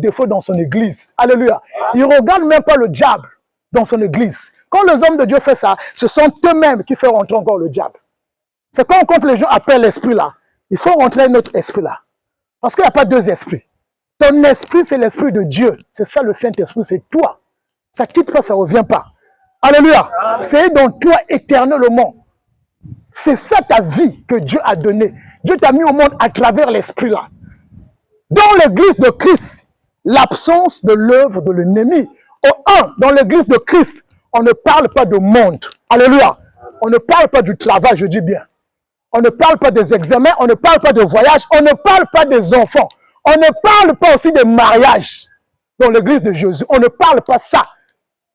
défauts dans son église. Alléluia. Il ne regarde même pas le diable dans son église. Quand les hommes de Dieu font ça, ce sont eux-mêmes qui font rentrer encore le diable. C'est quand les gens appellent l'esprit là. Il faut rentrer notre esprit là. Parce qu'il n'y a pas deux esprits. Ton esprit, c'est l'esprit de Dieu. C'est ça le Saint-Esprit, c'est toi. Ça ne quitte pas, ça ne revient pas. Alléluia. C'est dans toi éternellement. C'est ça ta vie que Dieu a donnée. Dieu t'a mis au monde à travers l'esprit là. Dans l'église de Christ, l'absence de l'œuvre de l'ennemi. Dans l'église de Christ, on ne parle pas de monde. Alléluia. On ne parle pas du travail, je dis bien. On ne parle pas des examens, on ne parle pas de voyage, on ne parle pas des enfants. On ne parle pas aussi des mariages dans l'église de Jésus. On ne parle pas ça.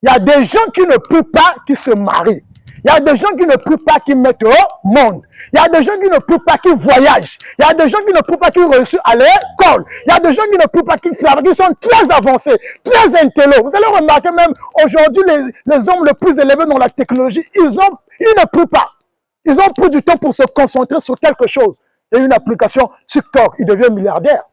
Il y a des gens qui ne prient pas, qui se marient. Il y a des gens qui ne prient pas, qui mettent au monde. Il y a des gens qui ne prient pas, qui voyagent. Il y a des gens qui ne prient pas, qui réussissent à l'école. Il y a des gens qui ne prient pas, qui travaillent, qui sont très avancés, très intelligents. Vous allez remarquer même, aujourd'hui, les hommes les plus élevés dans la technologie, ils ne prient pas. Ils ont pris du temps pour se concentrer sur quelque chose. Et une application TikTok, il devient milliardaire.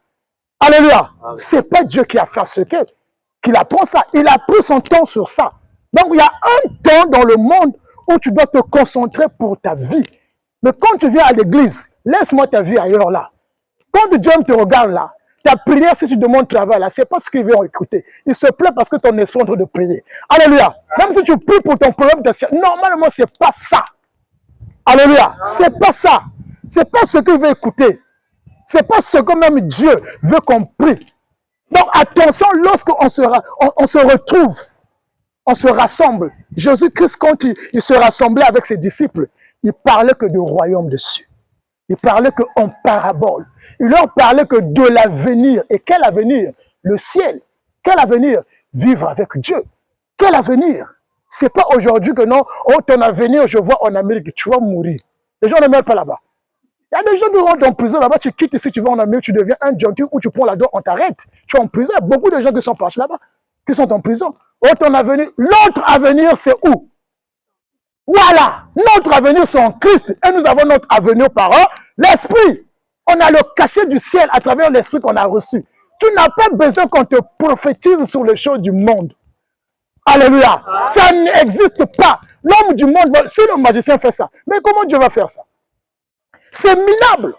Alléluia. Ce n'est pas Dieu qui a fait ce qu'il apprend ça. Il a pris son temps sur ça. Donc, il y a un temps dans le monde où tu dois te concentrer pour ta vie. Mais quand tu viens à l'église, laisse-moi ta vie ailleurs là. Quand Dieu te regarde là, ta prière, si tu demandes travail là, c'est pas ce qu'il veut écouter. Il se plaît parce que ton esprit est en train de prier. Alléluia. Même si tu pries pour ton problème, normalement, c'est pas ça. Alléluia. C'est pas ça. C'est pas ce qu'il veut écouter. C'est pas ce que même Dieu veut qu'on prie. Donc attention, lorsqu'on se retrouve, on se rassemble. Jésus-Christ, quand il se rassemblait avec ses disciples, il parlait que du royaume de Dieu. Il parlait qu'en parabole. Il leur parlait que de l'avenir. Et quel avenir? Le ciel. Quel avenir? Vivre avec Dieu. Quel avenir? C'est pas aujourd'hui que non, oh, ton avenir, je vois en Amérique, tu vas mourir. Les gens ne meurent pas là-bas. Il y a des gens qui rentrent en prison là-bas, tu quittes ici, tu vas en Amérique, tu deviens un junkie ou tu prends la drogue, on t'arrête. Tu es en prison. Il y a beaucoup de gens qui sont partis là-bas, qui sont en prison. Oh, ton avenir, l'autre avenir, c'est où? Voilà, notre avenir, c'est en Christ. Et nous avons notre avenir par l'Esprit. On a le cachet du ciel à travers l'Esprit qu'on a reçu. Tu n'as pas besoin qu'on te prophétise sur les choses du monde. Alléluia. Ça n'existe pas. L'homme du monde, si le magicien fait ça, mais comment Dieu va faire ça? C'est minable.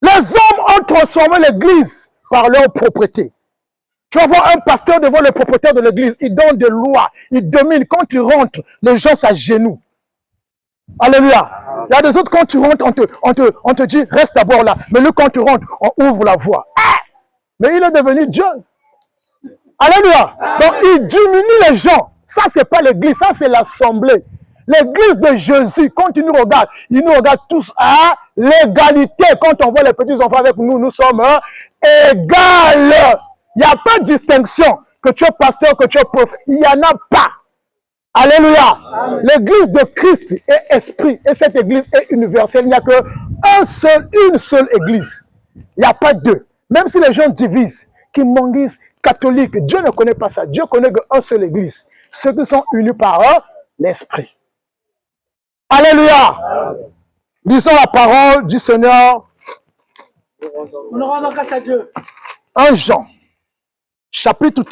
Les hommes ont transformé l'église par leur propriété. Tu vas voir un pasteur devant le propriétaire de l'église, il donne des lois, il domine. Quand tu rentres, les gens s'agenouillent. Alléluia. Il y a des autres, quand tu rentres, on te dit, reste d'abord là. Mais lui, quand tu rentres, on ouvre la voie. Mais il est devenu Dieu. Alléluia. Donc, il diminue les gens. Ça, ce n'est pas l'église, ça, c'est l'assemblée. L'église de Jésus, quand il nous regarde tous à l'égalité. Quand on voit les petits enfants avec nous, nous sommes égales. Il n'y a pas de distinction que tu es pasteur, que tu es prophète. Il n'y en a pas. Alléluia. L'église de Christ est esprit. Et cette église est universelle. Il n'y a qu'une seule église. Il n'y a pas deux. Même si les gens divisent, qui manguisent, catholiques, Dieu ne connaît pas ça. Dieu connaît qu'une seule église. Ceux qui sont unis par l'esprit. Alléluia. Lisons la parole du Seigneur. On aura grâce à Dieu. 1 Jean, chapitre